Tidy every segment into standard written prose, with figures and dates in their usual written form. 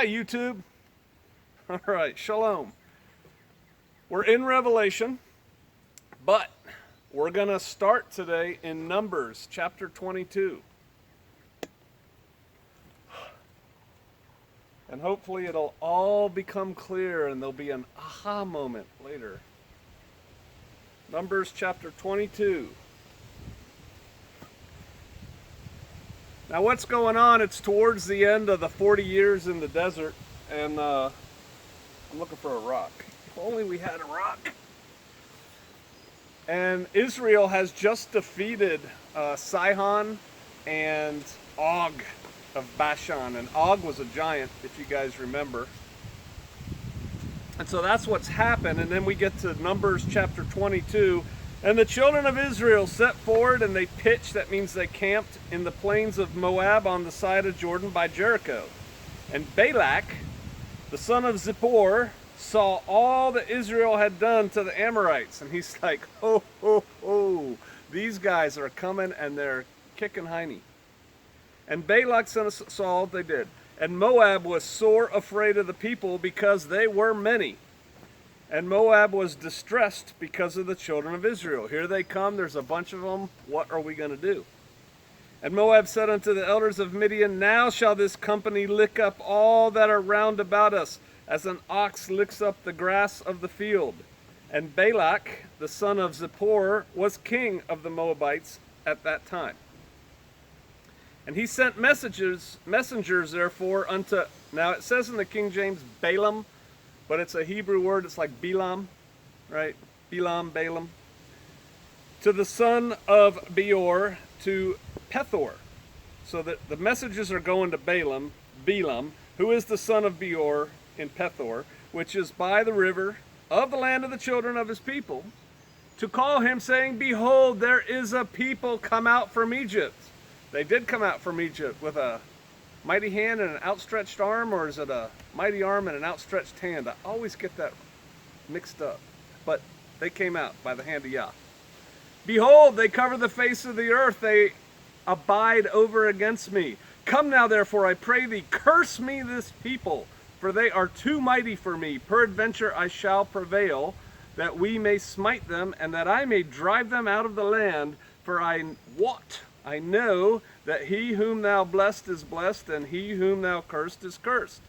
Hi, YouTube. All right, shalom. We're in Revelation, but we're going to start today in Numbers chapter 22. And hopefully it'll all become clear and there'll be an aha moment later. Numbers chapter 22. Now what's going on? It's towards the end of the 40 years in the desert, and I'm looking for a rock. If only we had a rock. And Israel has just defeated Sihon and Og of Bashan. And Og was a giant, if you guys remember. And so that's what's happened. And then we get to Numbers chapter 22. And the children of Israel set forward, and they pitched, that means they camped, in the plains of Moab on the side of Jordan by Jericho. And Balak, the son of Zippor, saw all that Israel had done to the Amorites. And he's like, ho, ho, ho, these guys are coming and they're kicking hiney. And Balak, son of Saul, they did. And Moab was sore afraid of the people because they were many. And Moab was distressed because of the children of Israel. Here they come, there's a bunch of them. What are we going to do? And Moab said unto the elders of Midian, now shall this company lick up all that are round about us, as an ox licks up the grass of the field. And Balak, the son of Zippor, was king of the Moabites at that time. And he sent messengers therefore unto, now it says in the King James Balaam, but it's a Hebrew word, it's like Balaam, right? Balaam. To the son of Peor, to Pethor. So that the messages are going to Balaam, who is the son of Peor in Pethor, which is by the river of the land of the children of his people, to call him, saying, behold, there is a people come out from Egypt. They did come out from Egypt with a mighty hand and an outstretched arm, or is it a mighty arm and an outstretched hand? I always get that mixed up. But they came out by the hand of Yah. Behold, they cover the face of the earth. They abide over against me. Come now, therefore, I pray thee, curse me this people, for they are too mighty for me. Peradventure I shall prevail, that we may smite them, and that I may drive them out of the land. For I know that he whom thou blessed is blessed, and he whom thou cursed is cursed.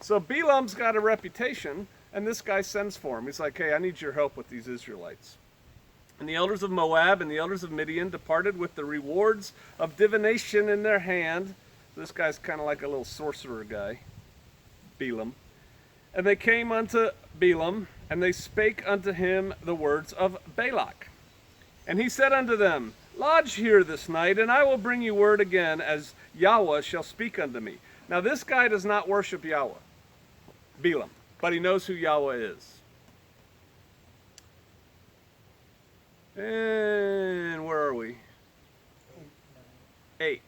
So Balaam's got a reputation, and this guy sends for him. He's like, hey, I need your help with these Israelites. And the elders of Moab and the elders of Midian departed with the rewards of divination in their hand. This guy's kind of like a little sorcerer guy, Balaam. And they came unto Balaam, and they spake unto him the words of Balak. And he said unto them, lodge here this night, and I will bring you word again, as Yahweh shall speak unto me. Now this guy does not worship Yahweh, Balaam, but he knows who Yahweh is. And where are we? 8.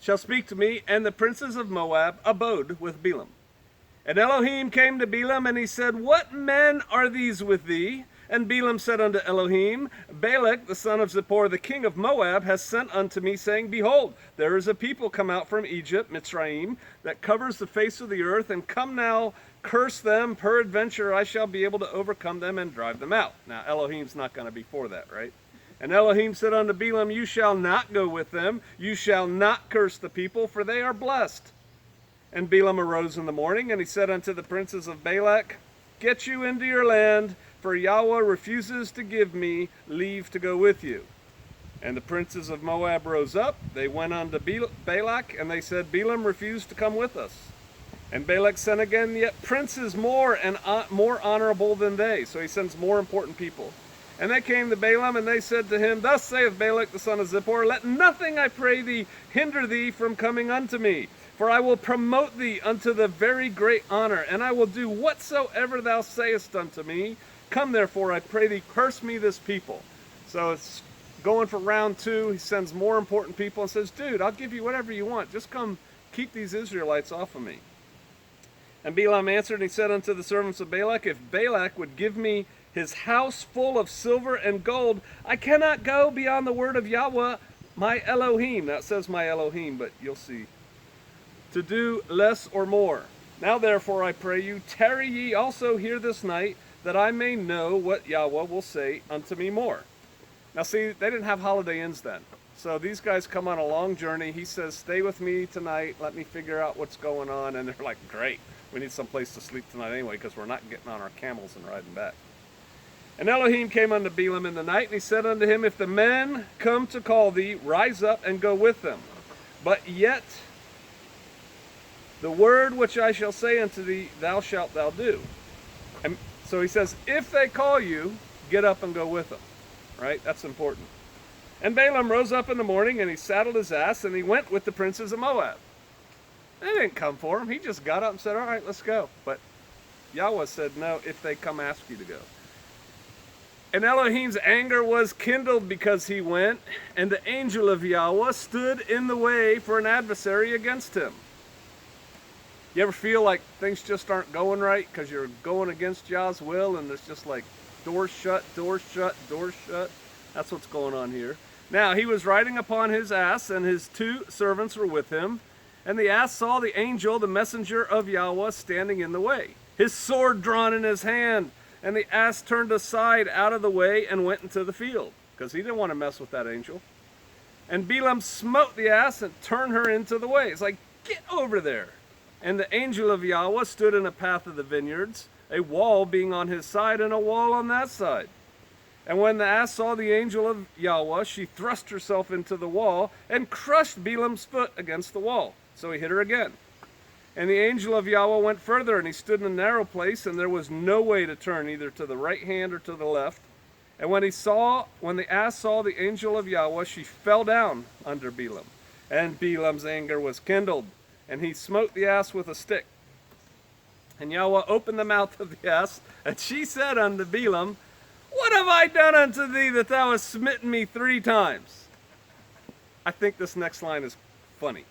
Shall speak to me, and the princes of Moab abode with Balaam. And Elohim came to Balaam, and he said, what men are these with thee? And Balaam said unto Elohim, Balak, the son of Zippor, the king of Moab, has sent unto me, saying, behold, there is a people come out from Egypt, Mitzrayim, that covers the face of the earth, and come now, curse them, peradventure I shall be able to overcome them and drive them out. Now Elohim's not going to be for that, right? And Elohim said unto Balaam, you shall not go with them, you shall not curse the people, for they are blessed. And Balaam arose in the morning, and he said unto the princes of Balak, get you into your land, for Yahweh refuses to give me leave to go with you. And the princes of Moab rose up, they went unto Balak, and they said, Balaam refused to come with us. And Balak sent again yet princes more and more honorable than they. So he sends more important people. And they came to Balaam, and they said to him, thus saith Balak the son of Zippor, let nothing, I pray thee, hinder thee from coming unto me. For I will promote thee unto the very great honor, and I will do whatsoever thou sayest unto me. Come therefore, I pray thee, curse me this people. So it's going for round 2. He sends more important people and says, dude, I'll give you whatever you want. Just come keep these Israelites off of me. And Balaam answered, and he said unto the servants of Balak, if Balak would give me his house full of silver and gold, I cannot go beyond the word of Yahweh, my Elohim. Now it says my Elohim, but you'll see. To do less or more. Now therefore I pray you, tarry ye also here this night, that I may know what Yahweh will say unto me more. Now see, they didn't have holiday inns then. So these guys come on a long journey. He says, stay with me tonight. Let me figure out what's going on. And they're like, great. We need some place to sleep tonight anyway, because we're not getting on our camels and riding back. And Elohim came unto Balaam in the night, and he said unto him, if the men come to call thee, rise up and go with them. But yet the word which I shall say unto thee, thou shalt thou do. And so he says, if they call you, get up and go with them. Right? That's important. And Balaam rose up in the morning, and he saddled his ass, and he went with the princes of Moab. They didn't come for him. He just got up and said, all right, let's go. But Yahweh said, no, if they come ask you to go. And Elohim's anger was kindled because he went, and the angel of Yahweh stood in the way for an adversary against him. You ever feel like things just aren't going right because you're going against Yah's will, and there's just like doors shut, doors shut, doors shut? That's what's going on here. Now he was riding upon his ass, and his 2 servants were with him. And the ass saw the angel, the messenger of Yahweh, standing in the way, his sword drawn in his hand. And the ass turned aside out of the way and went into the field, because he didn't want to mess with that angel. And Balaam smote the ass and turned her into the way. It's like, get over there. And the angel of Yahweh stood in a path of the vineyards, a wall being on his side and a wall on that side. And when the ass saw the angel of Yahweh, she thrust herself into the wall and crushed Balaam's foot against the wall. So he hit her again. And the angel of Yahweh went further, and he stood in a narrow place, and there was no way to turn either to the right hand or to the left. And when the ass saw the angel of Yahweh, she fell down under Balaam. And Balaam's anger was kindled, and he smote the ass with a stick. And Yahweh opened the mouth of the ass, and she said unto Balaam, what have I done unto thee that thou hast smitten me 3 times? I think this next line is funny.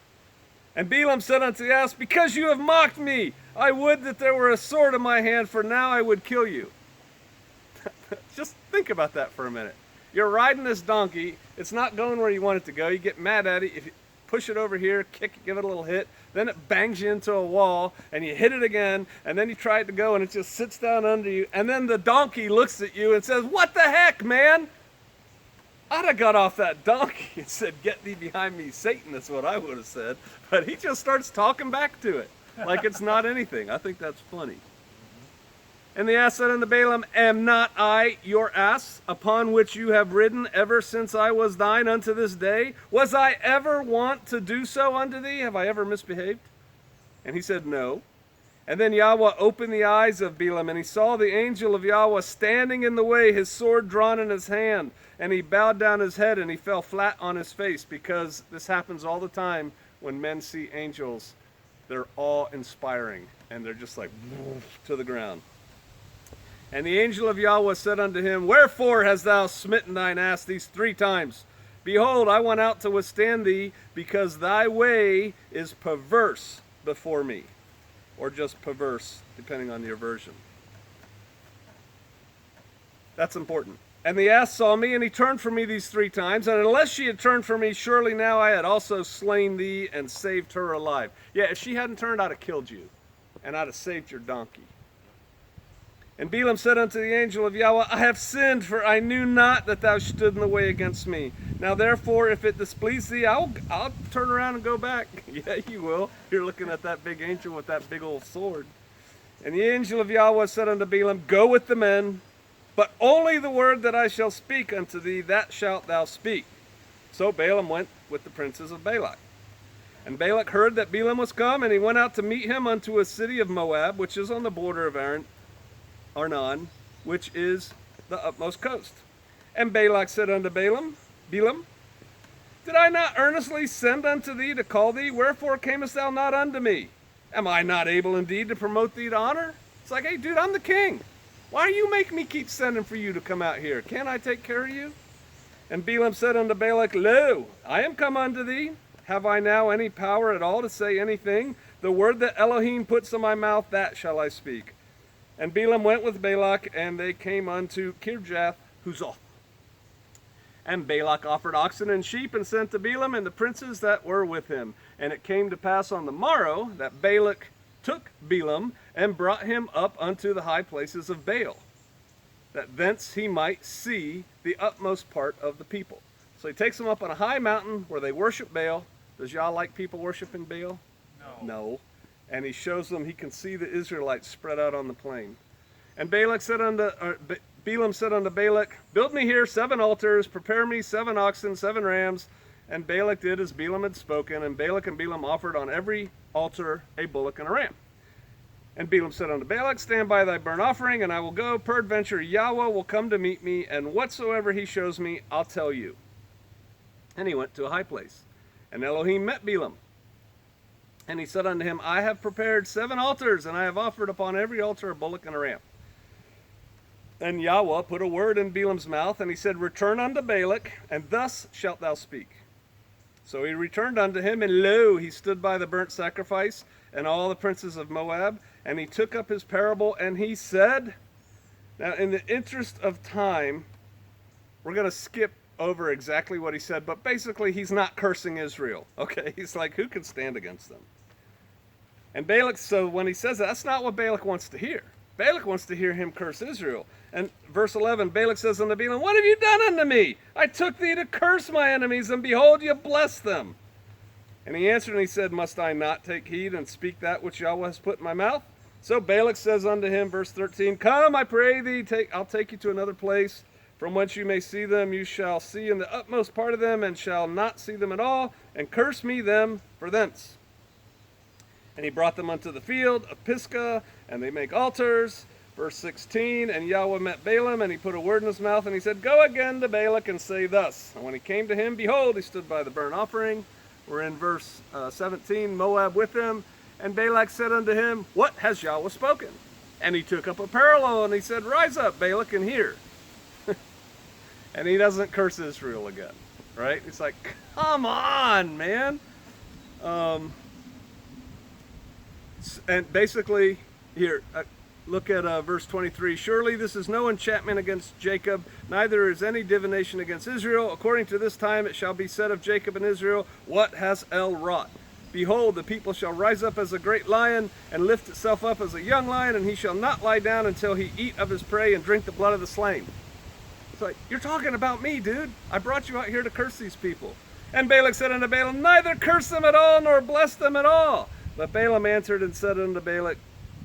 And Balaam said unto the ass, because you have mocked me, I would that there were a sword in my hand, for now I would kill you. Just think about that for a minute. You're riding this donkey, it's not going where you want it to go, you get mad at it, if you push it over here, kick it, give it a little hit, then it bangs you into a wall, and you hit it again, and then you try it to go, and it just sits down under you, and then the donkey looks at you and says, what the heck, man? I'd have got off that donkey and said, get thee behind me, Satan, that's what I would have said. But he just starts talking back to it like it's not anything. I think that's funny. And the ass said unto Balaam, am not I your ass, upon which you have ridden ever since I was thine unto this day? Was I ever wont to do so unto thee? Have I ever misbehaved? And he said, no. And then Yahweh opened the eyes of Balaam, and he saw the angel of Yahweh standing in the way, his sword drawn in his hand. And he bowed down his head, and he fell flat on his face, because this happens all the time when men see angels. They're awe-inspiring, and they're just like, to the ground. And the angel of Yahweh said unto him, wherefore hast thou smitten thine ass these 3 times? Behold, I went out to withstand thee, because thy way is perverse before me. Or just perverse, depending on your version. That's important. And the ass saw me, and he turned from me these 3 times. And unless she had turned from me, surely now I had also slain thee and saved her alive. Yeah, if she hadn't turned, I'd have killed you, and I'd have saved your donkey. And Balaam said unto the angel of Yahweh, I have sinned, for I knew not that thou stood in the way against me. Now therefore, if it displease thee, I'll turn around and go back. Yeah, you will. You're looking at that big angel with that big old sword. And the angel of Yahweh said unto Balaam, go with the men, but only the word that I shall speak unto thee, that shalt thou speak. So Balaam went with the princes of Balak. And Balak heard that Balaam was come, and he went out to meet him unto a city of Moab, which is on the border of Arnon, which is the utmost coast. And Balak said unto Balaam, did I not earnestly send unto thee to call thee? Wherefore camest thou not unto me? Am I not able indeed to promote thee to honor? It's like, hey dude, I'm the king. Why do you make me keep sending for you to come out here? Can't I take care of you? And Balaam said unto Balak, lo, I am come unto thee. Have I now any power at all to say anything? The word that Elohim puts in my mouth, that shall I speak. And Balaam went with Balak, and they came unto Kirjath Huzoth. And Balak offered oxen and sheep, and sent to Balaam and the princes that were with him. And it came to pass on the morrow that Balak took Balaam and brought him up unto the high places of Baal, that thence he might see the utmost part of the people. So he takes them up on a high mountain where they worship Baal. Does y'all like people worshiping Baal? No. And he shows them he can see the Israelites spread out on the plain. And Balaam said unto Balak, build me here 7 altars, prepare me 7 oxen, 7 rams. And Balak did as Balaam had spoken, and Balak and Balaam offered on every altar a bullock and a ram. And Balaam said unto Balak, stand by thy burnt offering, and I will go. Peradventure Yahweh will come to meet me, and whatsoever he shows me, I'll tell you. And he went to a high place. And Elohim met Balaam. And he said unto him, I have prepared 7 altars, and I have offered upon every altar a bullock and a ram. And Yahweh put a word in Balaam's mouth, and he said, return unto Balak, and thus shalt thou speak. So he returned unto him, and lo, he stood by the burnt sacrifice, and all the princes of Moab, and he took up his parable, and he said, now in the interest of time, we're going to skip over exactly what he said, but basically he's not cursing Israel, okay? He's like, who can stand against them? And Balak, so when he says that, that's not what Balak wants to hear. Balak wants to hear him curse Israel. And verse 11, Balak says unto Balaam, what have you done unto me? I took thee to curse my enemies, and behold, you bless them. And he answered and he said, must I not take heed and speak that which Yahweh has put in my mouth? So Balak says unto him, verse 13, come, I pray thee, I'll take you to another place, from whence you may see them. You shall see in the utmost part of them, and shall not see them at all, and curse me them for thence. And he brought them unto the field of Pisgah, and they make altars. Verse 16, and Yahweh met Balaam, and he put a word in his mouth, and he said, go again to Balak, and say thus. And when he came to him, behold, he stood by the burnt offering. We're in verse 17, Moab with him. And Balak said unto him, what has Yahweh spoken? And he took up a parallel, and he said, rise up, Balak, and hear. And he doesn't curse Israel again, right? It's like, come on, man. And basically, here, look at verse 23. Surely this is no enchantment against Jacob, neither is any divination against Israel. According to this time it shall be said of Jacob and Israel, what has El wrought? Behold, the people shall rise up as a great lion, and lift itself up as a young lion, and he shall not lie down until he eat of his prey and drink the blood of the slain. It's like, you're talking about me, dude. I brought you out here to curse these people. And Balak said unto Balaam, neither curse them at all, nor bless them at all. But Balaam answered and said unto Balak,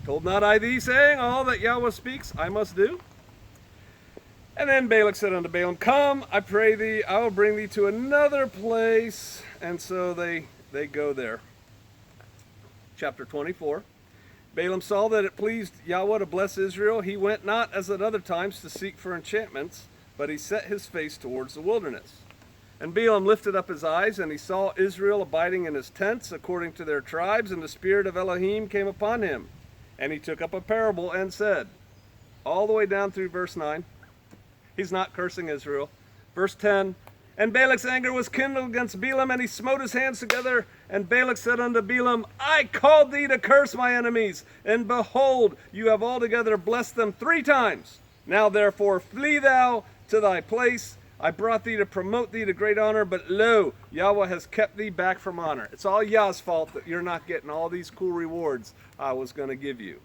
told not I thee, saying, all that Yahweh speaks I must do? And then Balak said unto Balaam, come, I pray thee, I will bring thee to another place. And so they go there. Chapter 24. Balaam saw that it pleased Yahweh to bless Israel. He went not as at other times to seek for enchantments, but he set his face towards the wilderness. And Balaam lifted up his eyes, and he saw Israel abiding in his tents according to their tribes, and the spirit of Elohim came upon him. And he took up a parable and said, all the way down through verse 9, he's not cursing Israel. Verse 10, and Balak's anger was kindled against Balaam, and he smote his hands together. And Balak said unto Balaam, I called thee to curse my enemies, and behold, you have altogether blessed them 3 times. Now therefore flee thou to thy place. I brought thee to promote thee to great honor, but lo, Yahweh has kept thee back from honor. It's all Yah's fault that you're not getting all these cool rewards I was going to give you.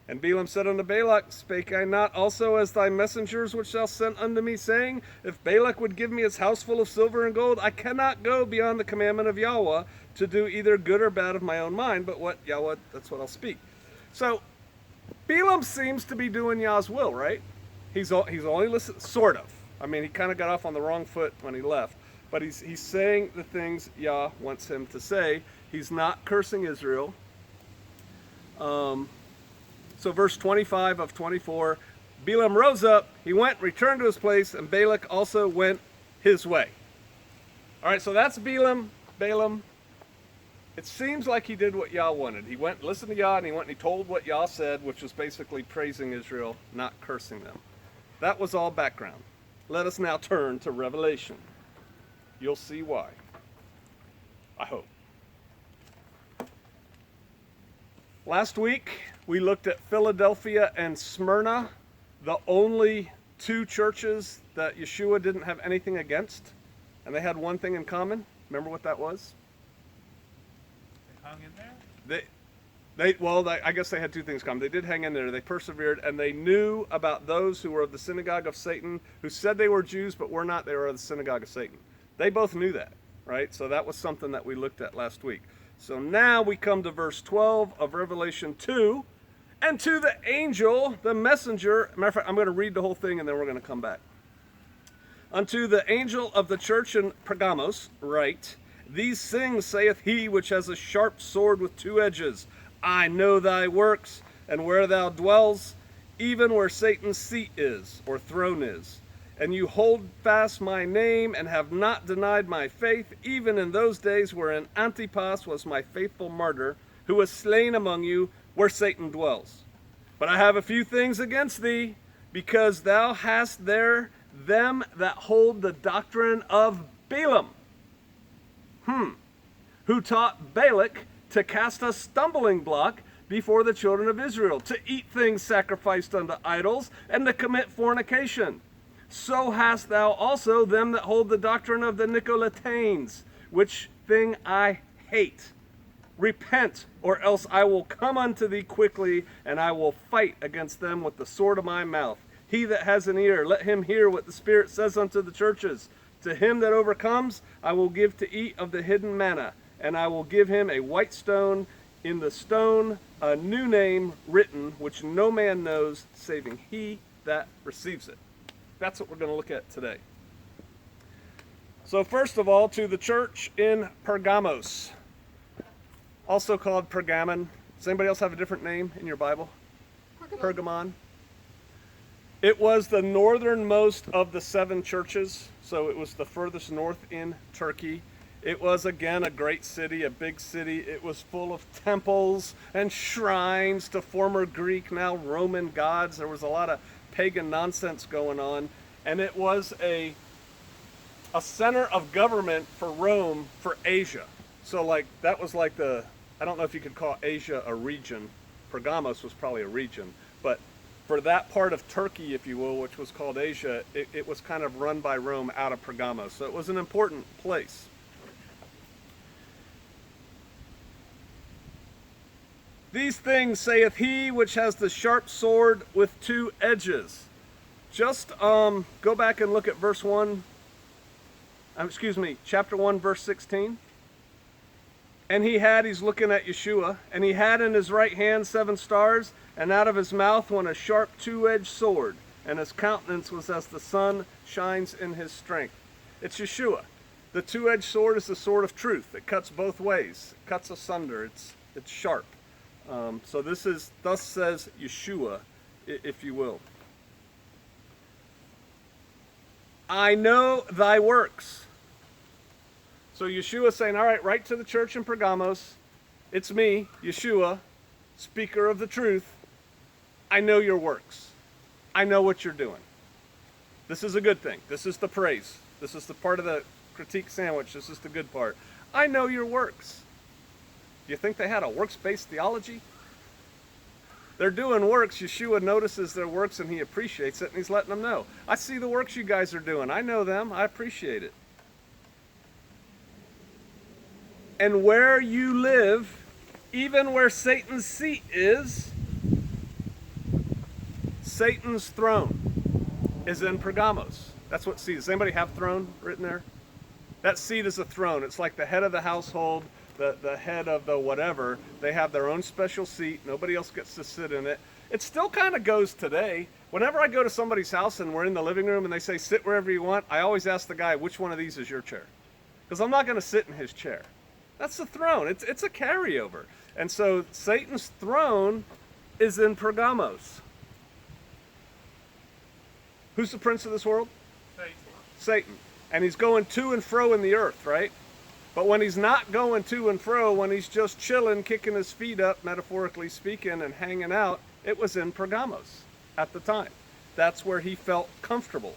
And Balaam said unto Balak, spake I not also as thy messengers which thou sent unto me, saying, if Balak would give me his house full of silver and gold, I cannot go beyond the commandment of Yahweh to do either good or bad of my own mind, but what Yahweh, that's what I'll speak. So Balaam seems to be doing Yah's will, right? He's only listening, sort of. I mean, he kind of got off on the wrong foot when he left, but he's saying the things Yah wants him to say. He's not cursing Israel. So verse 25 of 24, Balaam rose up, he went, returned to his place, and Balak also went his way. All right, so that's Balaam. It seems like he did what Yah wanted. He went, listened to Yah, and he went and he told what Yah said, which was basically praising Israel, not cursing them. That was all background. Let us now turn to Revelation. You'll see why. I hope. Last week, we looked at Philadelphia and Smyrna, the only 2 churches that Yeshua didn't have anything against, and they had one thing in common. Remember what that was? They hung in there? I guess they had two things come. They did hang in there. They persevered, and they knew about those who were of the synagogue of Satan, who said they were Jews but were not. They were of the synagogue of Satan. They both knew that, right? So that was something that we looked at last week. So now we come to verse 12 of Revelation 2. And to the angel, the messenger, matter of fact, I'm going to read the whole thing and then we're going to come back. Unto the angel of the church in Pergamos, write, These things saith he which has a sharp sword with two edges. I know thy works, and where thou dwells, even where Satan's seat is, or throne is. And you hold fast my name, and have not denied my faith, even in those days wherein Antipas was my faithful martyr, who was slain among you, where Satan dwells. But I have a few things against thee, because thou hast there them that hold the doctrine of Balaam, who taught Balak to cast a stumbling block before the children of Israel, to eat things sacrificed unto idols, and to commit fornication. So hast thou also them that hold the doctrine of the Nicolaitans, which thing I hate. Repent, or else I will come unto thee quickly, and I will fight against them with the sword of my mouth. He that has an ear, let him hear what the Spirit says unto the churches. To him that overcomes, I will give to eat of the hidden manna, and I will give him a white stone, in the stone a new name written, which no man knows, saving he that receives it. That's what we're going to look at today. So first of all, to the church in Pergamos, also called Pergamum. Does anybody else have a different name in your Bible? Pergamum. It was the northernmost of the 7 churches, so it was the furthest north in Turkey. It was, again, a great city, a big city. It was full of temples and shrines to former Greek, now Roman gods. There was a lot of pagan nonsense going on. And it was a center of government for Rome for Asia. So that was like I don't know if you could call Asia a region. Pergamos was probably a region. But for that part of Turkey, if you will, which was called Asia, it was kind of run by Rome out of Pergamos. So it was an important place. These things saith he which has the sharp sword with two edges. Just go back and look at chapter 1, verse 16. And he's looking at Yeshua, and he had in his right hand 7 stars, and out of his mouth went a sharp two-edged sword, and his countenance was as the sun shines in his strength. It's Yeshua. The two-edged sword is the sword of truth. It cuts both ways. It cuts asunder. It's sharp. So this is, thus says Yeshua, if you will. I know thy works. So Yeshua is saying, all right, write to the church in Pergamos. It's me, Yeshua, speaker of the truth. I know your works. I know what you're doing. This is a good thing. This is the praise. This is the part of the critique sandwich. This is the good part. I know your works. Do you think they had a works-based theology? They're doing works. Yeshua notices their works and he appreciates it, and he's letting them know. I see the works you guys are doing. I know them. I appreciate it. And where you live, even where Satan's seat is, Satan's throne is in Pergamos. That's what seat is. Does anybody have throne written there? That seat is a throne. It's like the head of the household, the head of the whatever. They have their own special seat. Nobody else gets to sit in it. It still kind of goes today. Whenever I go to somebody's house and we're in the living room and they say, sit wherever you want, I always ask the guy, which one of these is your chair? Because I'm not going to sit in his chair. That's the throne. It's a carryover. And so Satan's throne is in Pergamos. Who's the prince of this world? Satan. And he's going to and fro in the earth, right? But when he's not going to and fro, when he's just chilling, kicking his feet up, metaphorically speaking, and hanging out, it was in Pergamos at the time. That's where he felt comfortable.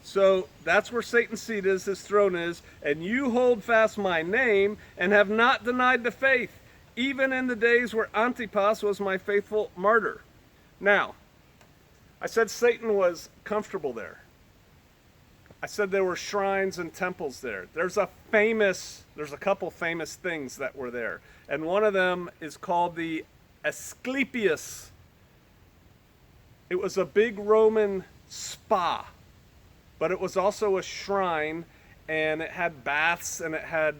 So that's where Satan's seat is, his throne is. And you hold fast my name and have not denied the faith, even in the days where Antipas was my faithful martyr. Now, I said Satan was comfortable there. I said there were shrines and temples there. There's a couple famous things that were there. And one of them is called the Asclepius. It was a big Roman spa, but it was also a shrine, and it had baths, and it had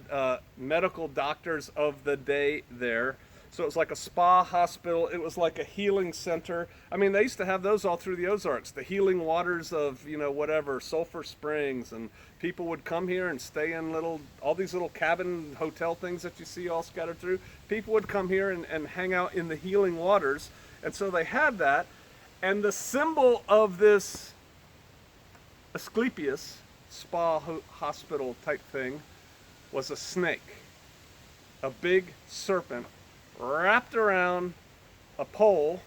medical doctors of the day there. So it was like a spa hospital. It was like a healing center. I mean, they used to have those all through the Ozarks, the healing waters of, whatever, Sulphur Springs. And people would come here and stay in all these little cabin hotel things that you see all scattered through. People would come here and hang out in the healing waters. And so they had that. And the symbol of this Asclepius spa hospital type thing was a snake, a big serpent wrapped around a pole,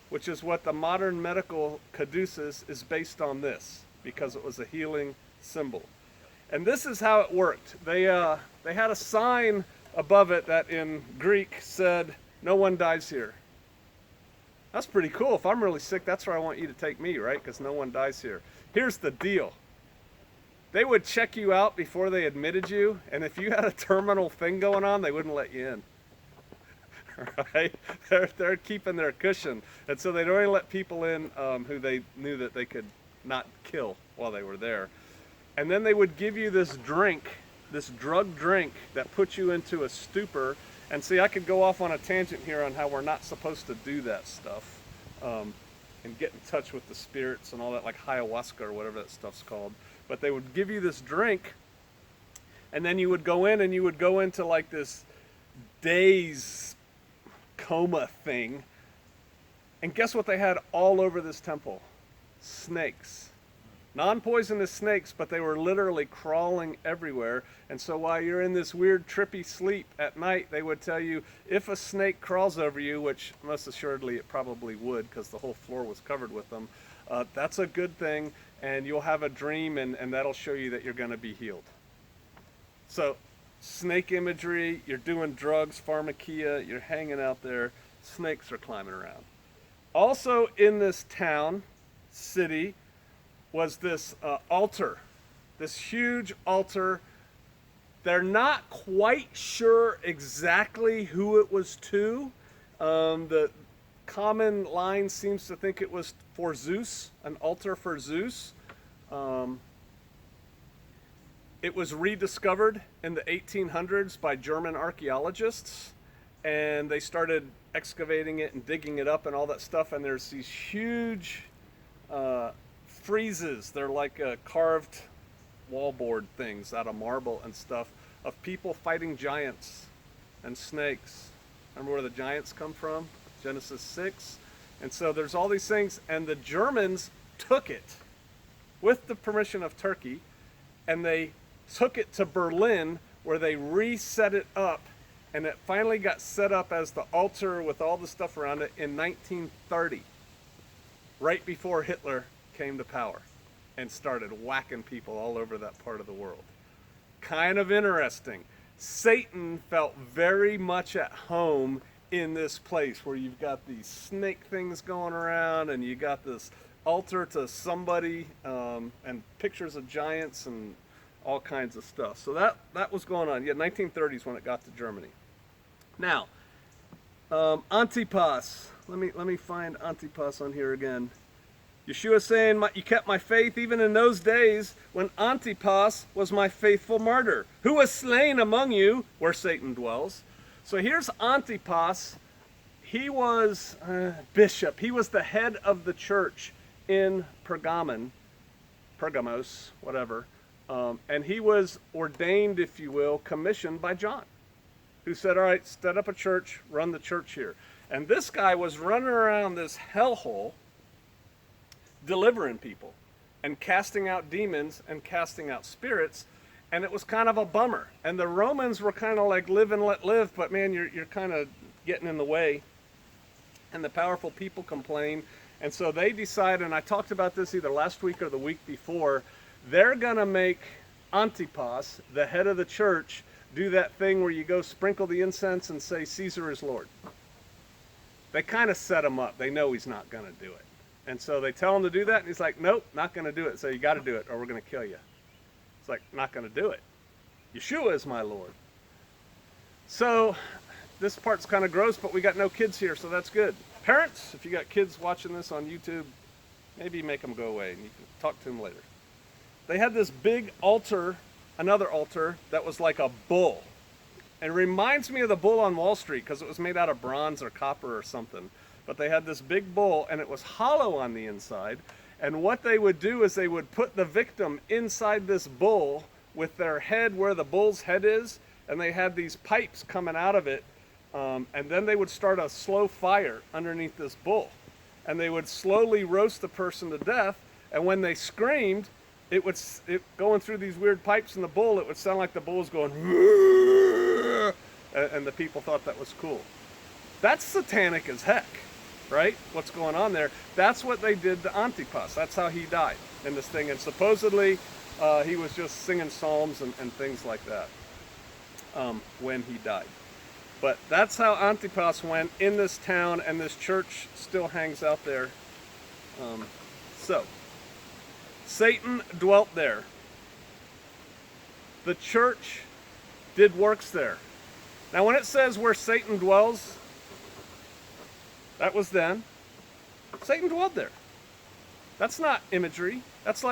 which is what the modern medical caduceus is based on this, because it was a healing symbol. And this is how it worked. They had a sign above it that in Greek said, "No one dies here." That's pretty cool. If I'm really sick, that's where I want you to take me, right? Because no one dies here. Here's the deal. They would check you out before they admitted you, and if you had a terminal thing going on, they wouldn't let you in. Right? They're keeping their cushion. And so they'd only let people in who they knew that they could not kill while they were there. And then they would give you this drink, this drug drink that puts you into a stupor. And see, I could go off on a tangent here on how we're not supposed to do that stuff and get in touch with the spirits and all that, like ayahuasca or whatever that stuff's called. But they would give you this drink, and then you would go in and you would go into like this daze coma thing. And guess what they had all over this temple? Snakes. Non-poisonous snakes, but they were literally crawling everywhere. And so while you're in this weird trippy sleep at night, they would tell you, if a snake crawls over you, which most assuredly it probably would because the whole floor was covered with them, that's a good thing, and you'll have a dream, and that'll show you that you're going to be healed. So snake imagery, you're doing drugs, pharmakia, you're hanging out there, snakes are climbing around. Also in this town, city, was this altar, this huge altar. They're not quite sure exactly who it was to. The common line seems to think it was for Zeus, an altar for Zeus. It was rediscovered in the 1800s by German archaeologists, and they started excavating it and digging it up and all that stuff, and there's these huge friezes. They're like carved wallboard things out of marble and stuff of people fighting giants and snakes. Remember where the giants come from? Genesis 6. And so there's all these things, and the Germans took it with the permission of Turkey, and they took it to Berlin, where they reset it up, and it finally got set up as the altar with all the stuff around it in 1930, right before Hitler came to power and started whacking people all over that part of the world. Kind of interesting. Satan felt very much at home in this place where you've got these snake things going around, and you got this altar to somebody, and pictures of giants and all kinds of stuff. So that was going on. Yeah, 1930s when it got to Germany. Now, Antipas. Let me find Antipas on here again. Yeshua saying, "You kept my faith even in those days when Antipas was my faithful martyr, who was slain among you where Satan dwells." So here's Antipas. He was bishop. He was the head of the church in Pergamum, Pergamos, whatever. And he was ordained, if you will, commissioned by John, who said, "All right, set up a church, run the church here." And this guy was running around this hellhole, delivering people and casting out demons and casting out spirits, and it was kind of a bummer. And the Romans were kind of like, live and let live, but man, you're kind of getting in the way. And the powerful people complain, and so they decide, and I talked about this either last week or the week before, they're gonna make Antipas, the head of the church, do that thing where you go sprinkle the incense and say Caesar is Lord. They kind of set him up. They know he's not gonna do it. And so they tell him to do that, and he's like, "Nope, not going to do it. So you got to do it, or we're going to kill you." It's like, not going to do it. Yeshua is my Lord. So this part's kind of gross, but we got no kids here, so that's good. Parents, if you got kids watching this on YouTube, maybe make them go away and you can talk to them later. They had this big altar, another altar, that was like a bull. And it reminds me of the bull on Wall Street because it was made out of bronze or copper or something. But they had this big bull and it was hollow on the inside. And what they would do is they would put the victim inside this bull with their head where the bull's head is. And they had these pipes coming out of it. And then they would start a slow fire underneath this bull. And they would slowly roast the person to death. And when they screamed, going through these weird pipes in the bull, it would sound like the bull was going, and the people thought that was cool. That's satanic as heck, right? What's going on there? That's what they did to Antipas. That's how he died in this thing. And supposedly, he was just singing psalms and things like that when he died. But that's how Antipas went in this town, and this church still hangs out there. So, Satan dwelt there. The church did works there. Now when it says where Satan dwells, that was then. Satan dwelled there. That's not imagery. That's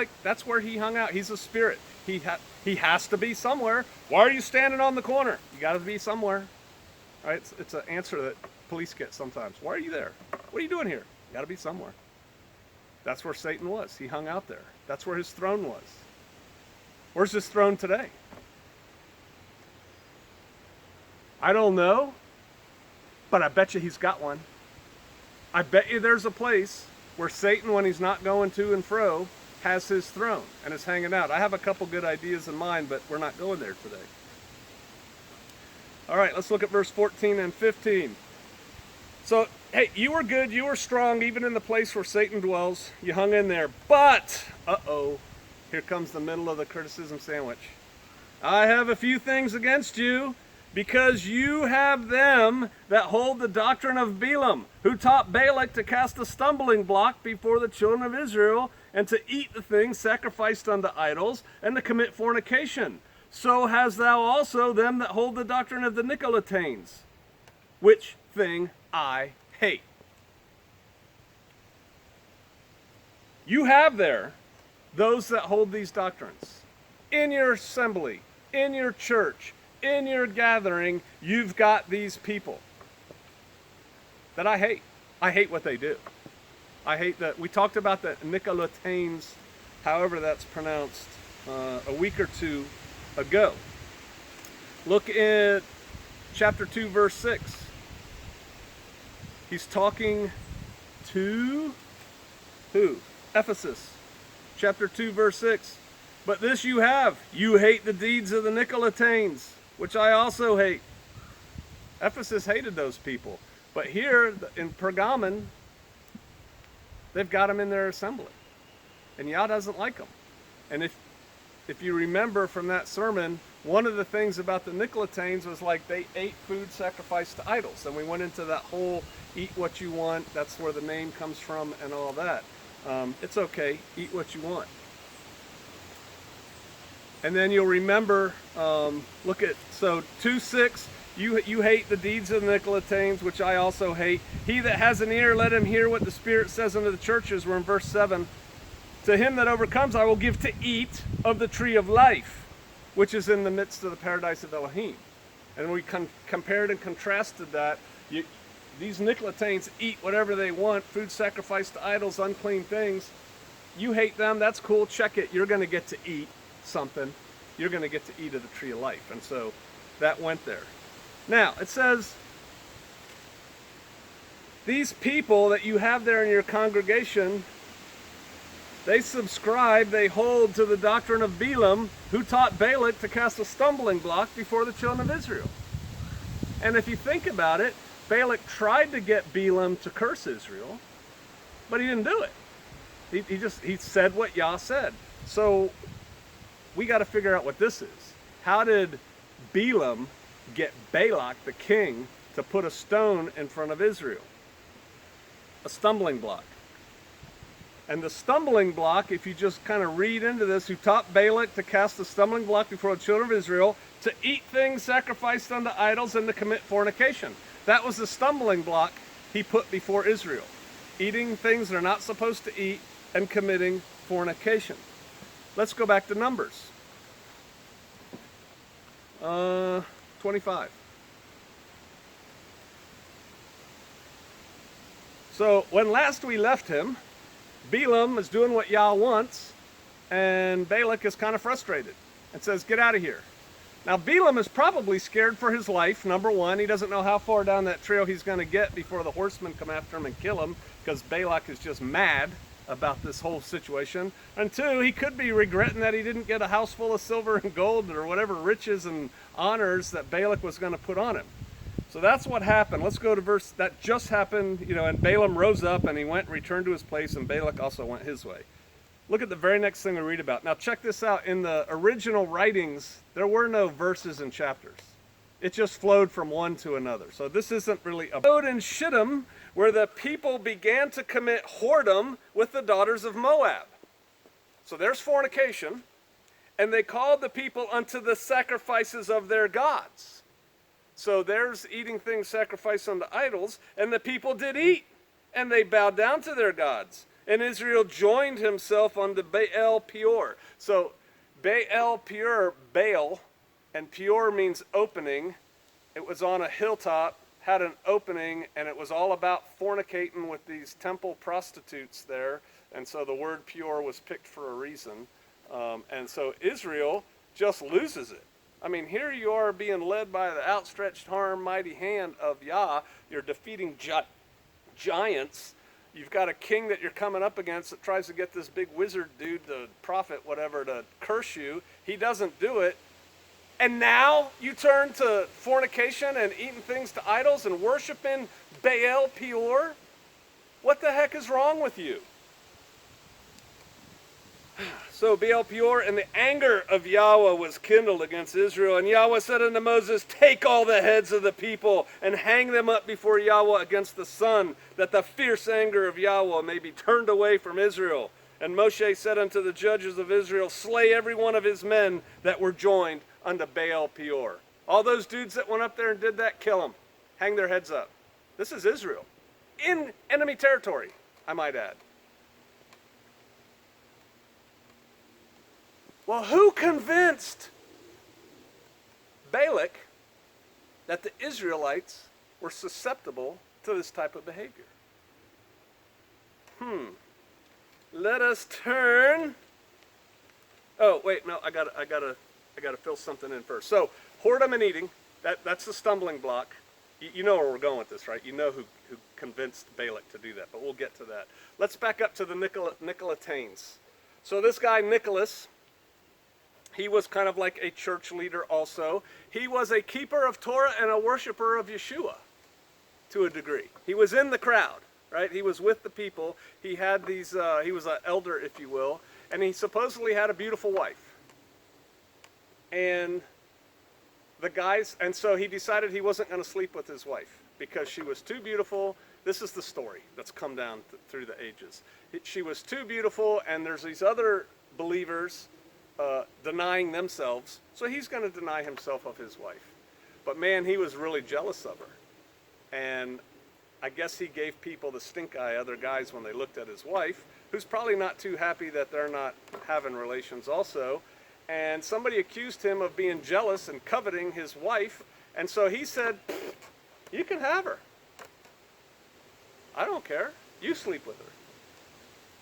where he hung out. He's a spirit. He has to be somewhere. Why are you standing on the corner? You got to be somewhere. Right? It's an answer that police get sometimes. Why are you there? What are you doing here? You got to be somewhere. That's where Satan was. He hung out there. That's where his throne was. Where's his throne today? I don't know, but I bet you he's got one. I bet you there's a place where Satan, when he's not going to and fro, has his throne and is hanging out. I have a couple good ideas in mind, but we're not going there today. All right, let's look at verse 14 and 15. So, hey, you were good, you were strong, even in the place where Satan dwells. You hung in there, but, here comes the middle of the criticism sandwich. I have a few things against you, because you have them that hold the doctrine of Balaam, who taught Balak to cast a stumbling block before the children of Israel, and to eat the things sacrificed unto idols, and to commit fornication. So hast thou also them that hold the doctrine of the Nicolaitans, which thing I hate. You have there those that hold these doctrines. In your assembly, in your church, in your gathering, you've got these people that I hate. I hate what they do. I hate that. We talked about the Nicolaitans, however that's pronounced, a week or two ago. Look at chapter 2, verse 6. He's talking to who? Ephesus. Chapter 2, verse 6. But this you have, you hate the deeds of the Nicolaitans, which I also hate. Ephesus hated those people. But here in Pergamum, they've got them in their assembly. And Yah doesn't like them. And if you remember from that sermon, one of the things about the Nicolaitans was like they ate food sacrificed to idols. And we went into that whole eat what you want, that's where the name comes from and all that. It's okay, eat what you want. And then you'll remember, look at, so 2:6, you hate the deeds of the Nicolaitans, which I also hate. He that has an ear, let him hear what the Spirit says unto the churches. We're in verse 7. To him that overcomes, I will give to eat of the tree of life, which is in the midst of the paradise of Elohim. And we compared and contrasted that. These Nicolaitans eat whatever they want, food sacrificed to idols, unclean things. You hate them, that's cool, check it. You're going to get to eat something. You're going to get to eat of the tree of life. And so that went there. Now, it says, these people that you have there in your congregation, they subscribe, they hold to the doctrine of Balaam, who taught Balak to cast a stumbling block before the children of Israel. And if you think about it, Balak tried to get Balaam to curse Israel, but he didn't do it. He said what Yah said. So we got to figure out what this is. How did Balaam get Balak, the king, to put a stone in front of Israel? A stumbling block. And the stumbling block, if you just kind of read into this, who taught Balak to cast the stumbling block before the children of Israel, to eat things sacrificed unto idols and to commit fornication. That was the stumbling block he put before Israel. Eating things they're not supposed to eat and committing fornication. Let's go back to Numbers. 25. So when last we left him, Balaam is doing what Yah wants, and Balak is kind of frustrated and says, get out of here. Now Balaam is probably scared for his life, number one. He doesn't know how far down that trail he's going to get before the horsemen come after him and kill him, because Balak is just mad about this whole situation. And two, he could be regretting that he didn't get a house full of silver and gold or whatever riches and honors that Balak was going to put on him. So that's what happened. Let's go to verse, that just happened, and Balaam rose up and he went and returned to his place, and Balak also went his way. Look at the very next thing we read about. Now check this out. In the original writings, there were no verses and chapters. It just flowed from one to another. So this isn't really a road in Shittim where the people began to commit whoredom with the daughters of Moab. So there's fornication. And they called the people unto the sacrifices of their gods. So there's eating things sacrificed unto idols. And the people did eat. And they bowed down to their gods. And Israel joined himself unto Baal Peor. So Baal Peor, Baal, and Peor means opening. It was on a hilltop, had an opening, and it was all about fornicating with these temple prostitutes there. And so the word Peor was picked for a reason. And so Israel just loses it. I mean, here you are being led by the outstretched arm, mighty hand of Yah. You're defeating giants. You've got a king that you're coming up against that tries to get this big wizard dude, the prophet, whatever, to curse you. He doesn't do it. And now you turn to fornication and eating things to idols and worshiping Baal Peor? What the heck is wrong with you? So Baal Peor, and the anger of Yahweh was kindled against Israel. And Yahweh said unto Moses, take all the heads of the people and hang them up before Yahweh against the sun, that the fierce anger of Yahweh may be turned away from Israel. And Moshe said unto the judges of Israel, slay every one of his men that were joined unto Baal Peor. All those dudes that went up there and did that, kill them. Hang their heads up. This is Israel. In enemy territory, I might add. Well, who convinced Balak that the Israelites were susceptible to this type of behavior? Let us turn. Oh, wait, no, I gotta fill something in first. So, whoredom and eating, that's the stumbling block. You know where we're going with this, right? You know who convinced Balak to do that, but we'll get to that. Let's back up to the Nicolaitans. So this guy, Nicholas, he was kind of like a church leader also. He was a keeper of Torah and a worshiper of Yeshua to a degree. He was in the crowd, right? He was with the people. He had these, he was an elder, if you will, and he supposedly had a beautiful wife. And the guys, and so he decided he wasn't going to sleep with his wife because she was too beautiful. This is the story that's come down through the ages. She was too beautiful, and there's these other believers denying themselves, so he's going to deny himself of his wife. But man, he was really jealous of her, and I guess he gave people the stink eye, other guys, when they looked at his wife, who's probably not too happy that they're not having relations also. And somebody accused him of being jealous and coveting his wife, and so he said, you can have her. I don't care. You sleep with her.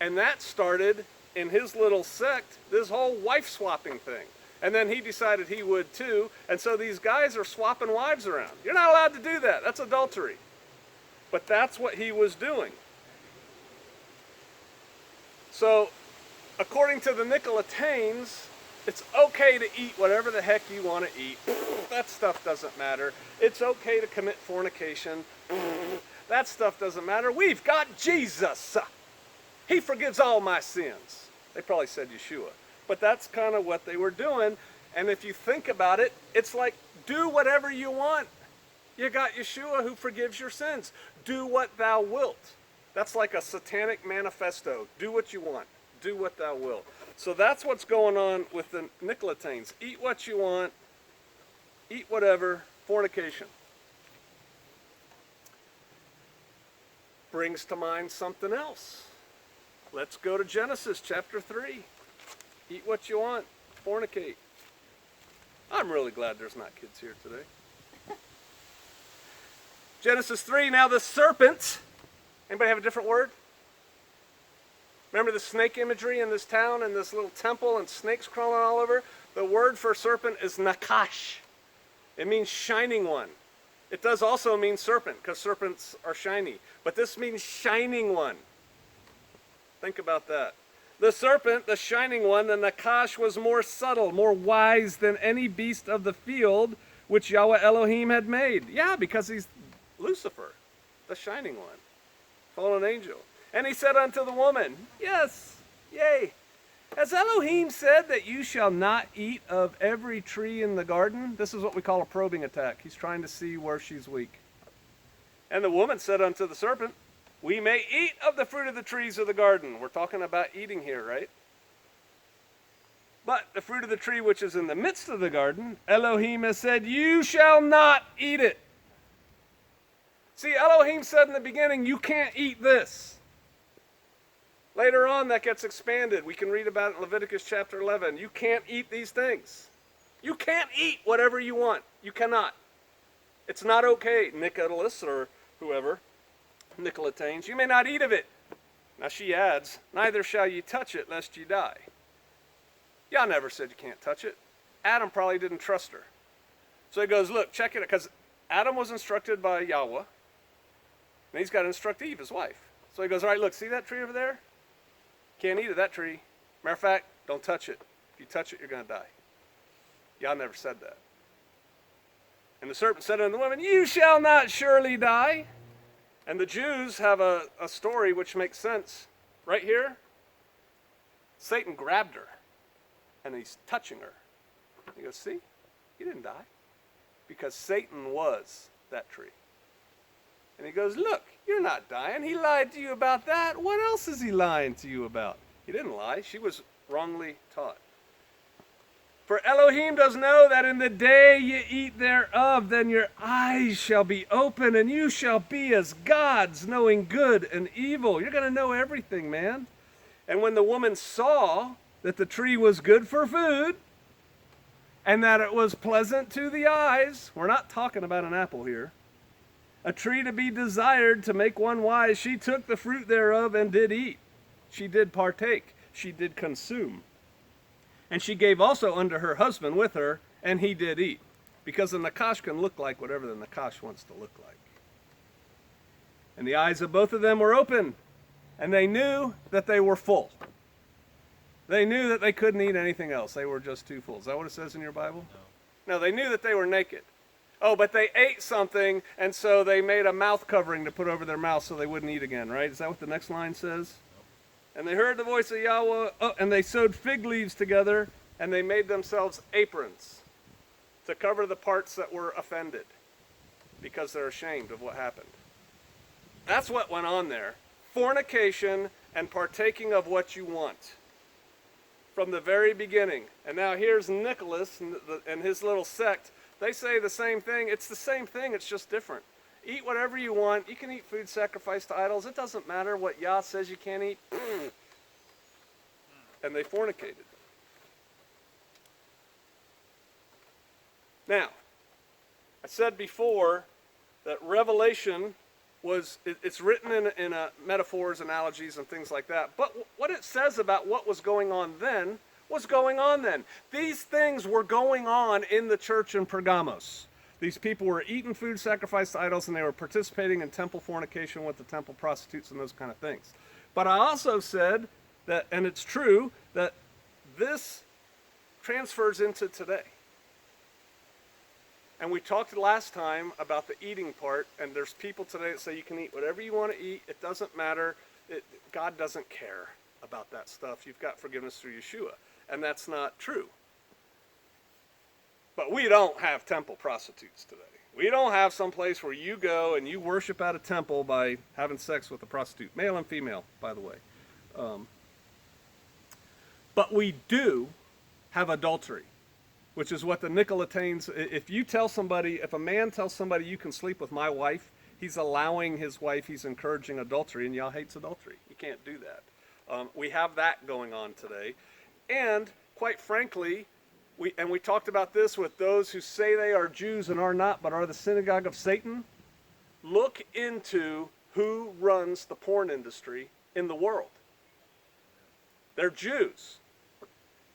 And that started in his little sect, this whole wife swapping thing. And then he decided he would too. And so these guys are swapping wives around. You're not allowed to do that. That's adultery. But that's what he was doing. So, according to the Nicolaitans, it's okay to eat whatever the heck you want to eat. That stuff doesn't matter. It's okay to commit fornication. That stuff doesn't matter. We've got Jesus. He forgives all my sins. They probably said Yeshua. But that's kind of what they were doing. And if you think about it, it's like, do whatever you want. You got Yeshua who forgives your sins. Do what thou wilt. That's like a satanic manifesto. Do what you want. Do what thou wilt. So that's what's going on with the Nicolaitans. Eat what you want. Eat whatever. Fornication. Brings to mind something else. Let's go to Genesis chapter 3. Eat what you want. Fornicate. I'm really glad there's not kids here today. Genesis 3, now the serpent. Anybody have a different word? Remember the snake imagery in this town and this little temple and snakes crawling all over? The word for serpent is nakash. It means shining one. It does also mean serpent because serpents are shiny. But this means shining one. Think about that. The serpent, the shining one, the nakash, was more subtle, more wise than any beast of the field which Yahweh Elohim had made. Yeah, because he's Lucifer, the shining one, fallen angel. And he said unto the woman, yes, yea, has Elohim said that you shall not eat of every tree in the garden? This is what we call a probing attack. He's trying to see where she's weak. And the woman said unto the serpent, we may eat of the fruit of the trees of the garden. We're talking about eating here, right? But the fruit of the tree which is in the midst of the garden, Elohim has said, you shall not eat it. See, Elohim said in the beginning, you can't eat this. Later on, that gets expanded. We can read about it in Leviticus chapter 11. You can't eat these things. You can't eat whatever you want. You cannot. It's not okay, Nicolaitans or whoever, Nicolaitans. You may not eat of it. Now she adds, neither shall ye touch it, lest ye die. Yah never said you can't touch it. Adam probably didn't trust her. So he goes, look, check it out. Because Adam was instructed by Yahweh. And he's got to instruct Eve, his wife. So he goes, all right, look, see that tree over there? Can't eat of that tree. Matter of fact, don't touch it. If you touch it, you're going to die. Yah never said that. And the serpent said unto the woman, you shall not surely die. And the Jews have a story which makes sense. Right here, Satan grabbed her. And he's touching her. He goes, see, you didn't die. Because Satan was that tree. And he goes, look, you're not dying. He lied to you about that. What else is he lying to you about? He didn't lie. She was wrongly taught. For Elohim does know that in the day ye eat thereof, then your eyes shall be open, and you shall be as gods, knowing good and evil. You're going to know everything, man. And when the woman saw that the tree was good for food, and that it was pleasant to the eyes, we're not talking about an apple here, a tree to be desired to make one wise, she took the fruit thereof and did eat. She did partake. She did consume. And she gave also unto her husband with her, and he did eat. Because the nakash can look like whatever the nakash wants to look like. And the eyes of both of them were open, and they knew that they were full. They knew that they couldn't eat anything else. They were just too full. Is that what it says in your Bible? No, they knew that they were naked. Oh, but they ate something, and so they made a mouth covering to put over their mouth so they wouldn't eat again, right? Is that what the next line says? And they heard the voice of Yahweh, and they sewed fig leaves together, and they made themselves aprons to cover the parts that were offended because they're ashamed of what happened. That's what went on there. Fornication and partaking of what you want from the very beginning. And now here's Nicholas and his little sect. They say the same thing. It's the same thing. It's just different. Eat whatever you want. You can eat food sacrificed to idols. It doesn't matter what Yah says you can't eat. And they fornicated. Now, I said before that Revelation it's written in metaphors, analogies, and things like that. But what it says about what was going on then was going on then. These things were going on in the church in Pergamos. These people were eating food sacrificed to idols, and they were participating in temple fornication with the temple prostitutes and those kind of things. But I also said that, and it's true, that this transfers into today. And we talked last time about the eating part, and there's people today that say you can eat whatever you want to eat. It doesn't matter. God doesn't care about that stuff. You've got forgiveness through Yeshua. And that's not true. But we don't have temple prostitutes today. We don't have some place where you go and you worship at a temple by having sex with a prostitute, male and female, by the way. But we do have adultery, which is what the Nicolaitans, if a man tells somebody you can sleep with my wife, he's allowing his wife, he's encouraging adultery, and Yah hates adultery. You can't do that. We have that going on today. And quite frankly, we talked about this with those who say they are Jews and are not, but are the synagogue of Satan. Look into who runs the porn industry in the world. They're Jews.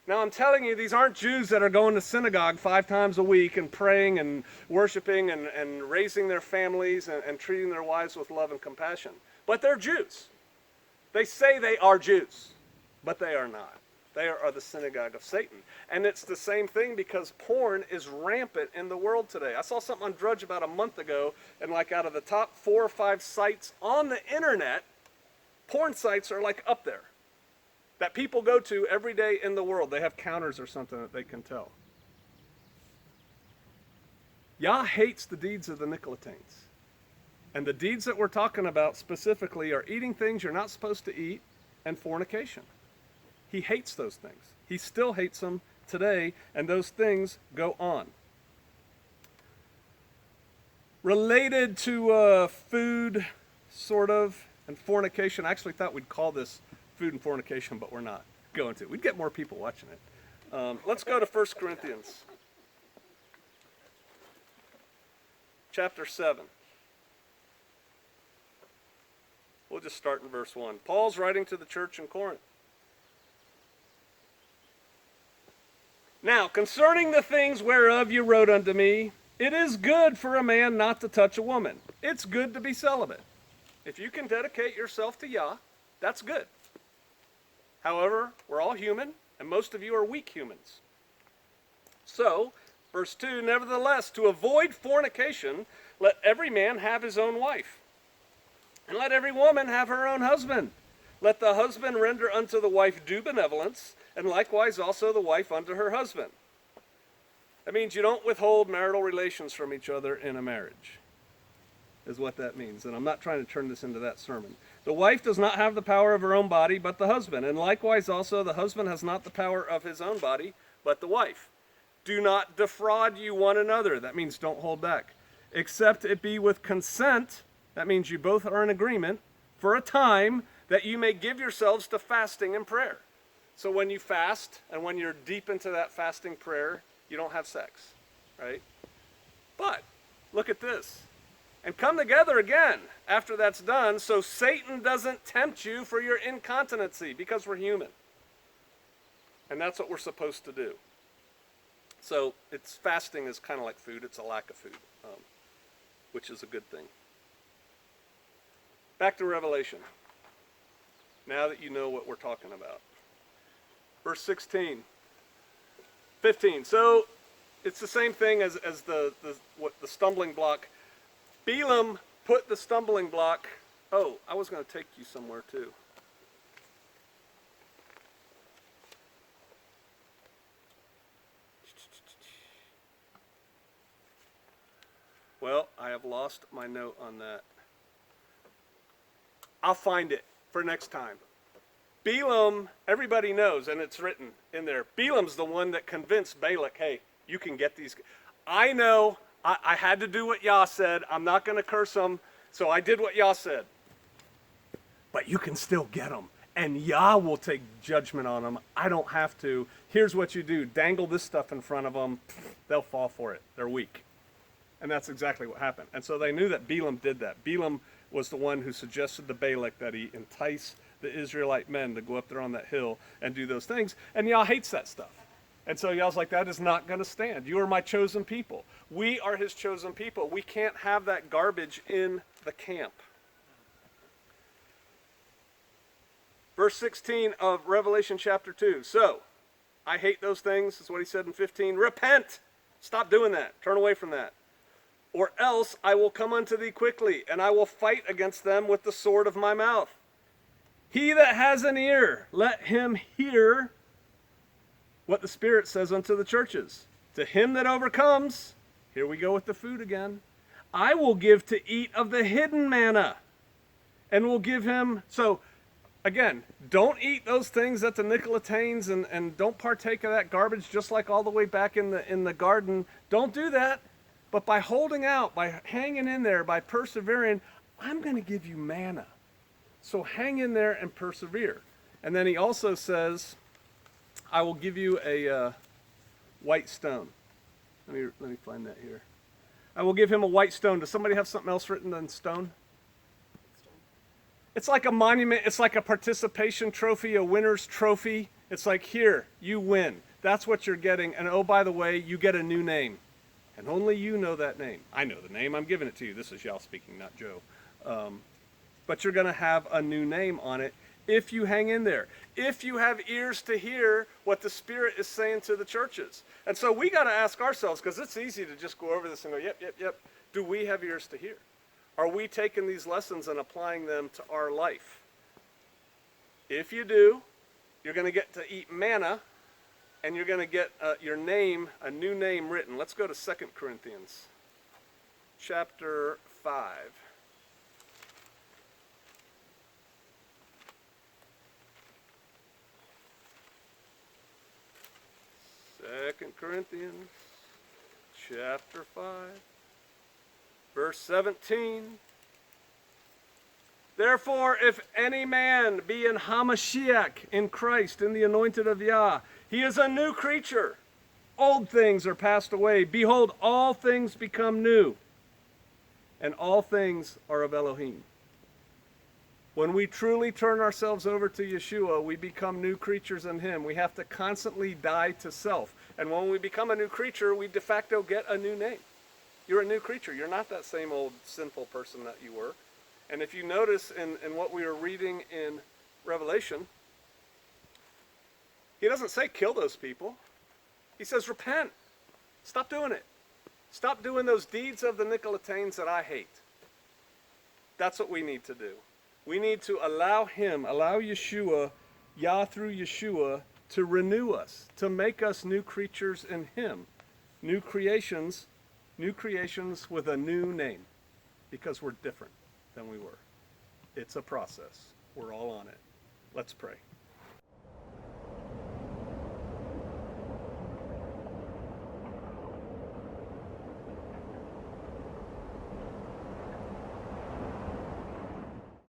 Now I'm telling you, these aren't Jews that are going to synagogue 5 times a week and praying and worshiping and raising their families and treating their wives with love and compassion. But they're Jews. They say they are Jews, but they are not. They are the synagogue of Satan. And it's the same thing because porn is rampant in the world today. I saw something on Drudge about a month ago, and like out of the top 4 or 5 sites on the internet, porn sites are like up there that people go to every day in the world. They have counters or something that they can tell. Yah hates the deeds of the Nicolaitans. And the deeds that we're talking about specifically are eating things you're not supposed to eat and fornication. He hates those things. He still hates them today, and those things go on. Related to food, sort of, and fornication, I actually thought we'd call this food and fornication, but we're not going to. We'd get more people watching it. Let's go to 1 Corinthians. Chapter 7. We'll just start in verse 1. Paul's writing to the church in Corinth. Now, concerning the things whereof you wrote unto me, it is good for a man not to touch a woman. It's good to be celibate. If you can dedicate yourself to Yah, that's good. However, we're all human, and most of you are weak humans. So, verse 2, nevertheless, to avoid fornication, let every man have his own wife, and let every woman have her own husband. Let the husband render unto the wife due benevolence, and likewise also the wife unto her husband. That means you don't withhold marital relations from each other in a marriage, is what that means. And I'm not trying to turn this into that sermon. The wife does not have the power of her own body, but the husband. And likewise also the husband has not the power of his own body, but the wife. Do not defraud you one another. That means don't hold back. Except it be with consent. That means you both are in agreement for a time that you may give yourselves to fasting and prayer. So when you fast and when you're deep into that fasting prayer, you don't have sex, right? But look at this. And come together again after that's done, so Satan doesn't tempt you for your incontinency, because we're human. And that's what we're supposed to do. So fasting is kind of like food. It's a lack of food, which is a good thing. Back to Revelation. Now that you know what we're talking about. Verse 15. So it's the same thing as the stumbling block. Balaam put the stumbling block. Oh, I was going to take you somewhere too. Well, I have lost my note on that. I'll find it for next time. Balaam, everybody knows, and it's written in there, Balaam's the one that convinced Balak, hey, you can get these. I know, I had to do what Yah said. I'm not going to curse them, so I did what Yah said. But you can still get them, and Yah will take judgment on them. I don't have to. Here's what you do. Dangle this stuff in front of them. They'll fall for it. They're weak. And that's exactly what happened. And so they knew that Balaam did that. Balaam was the one who suggested to Balak that he entice the Israelite men to go up there on that hill and do those things. And Yah hates that stuff. And so Yah's like, that is not going to stand. You are my chosen people. We are his chosen people. We can't have that garbage in the camp. Verse 16 of Revelation chapter 2. So, I hate those things, is what he said in 15. Repent. Stop doing that. Turn away from that. Or else I will come unto thee quickly, and I will fight against them with the sword of my mouth. He that has an ear, let him hear what the Spirit says unto the churches. To him that overcomes, here we go with the food again, I will give to eat of the hidden manna, and will give him. So, again, don't eat those things at the Nicolaitans, and don't partake of that garbage, just like all the way back in the garden. Don't do that. But by holding out, by hanging in there, by persevering, I'm going to give you manna. So hang in there and persevere. And then he also says, I will give you a white stone. Let me find that here. I will give him a white stone. Does somebody have something else written than stone? It's like a monument. It's like a participation trophy, a winner's trophy. It's like, here, you win. That's what you're getting. And oh, by the way, you get a new name. And only you know that name. I know the name. I'm giving it to you. This is y'all speaking, not Joe. But you're going to have a new name on it if you hang in there. If you have ears to hear what the Spirit is saying to the churches. And so we got to ask ourselves, because it's easy to just go over this and go, yep. Do we have ears to hear? Are we taking these lessons and applying them to our life? If you do, you're going to get to eat manna, and you're going to get your name, a new name written. Let's go to 2 Corinthians chapter 5. 2 Corinthians chapter 5, verse 17. Therefore, if any man be in Hamashiach, in Christ, in the anointed of Yah, he is a new creature. Old things are passed away. Behold, all things become new. And all things are of Elohim. When we truly turn ourselves over to Yeshua, we become new creatures in him. We have to constantly die to self. And when we become a new creature, we de facto get a new name. You're a new creature. You're not that same old sinful person that you were. And if you notice in what we are reading in Revelation, he doesn't say kill those people. He says repent. Stop doing it. Stop doing those deeds of the Nicolaitans that I hate. That's what we need to do. We need to allow him, allow Yeshua, Yah through Yeshua, to renew us, to make us new creatures in him. New creations with a new name, because we're different than we were. It's a process. We're all on it. Let's pray.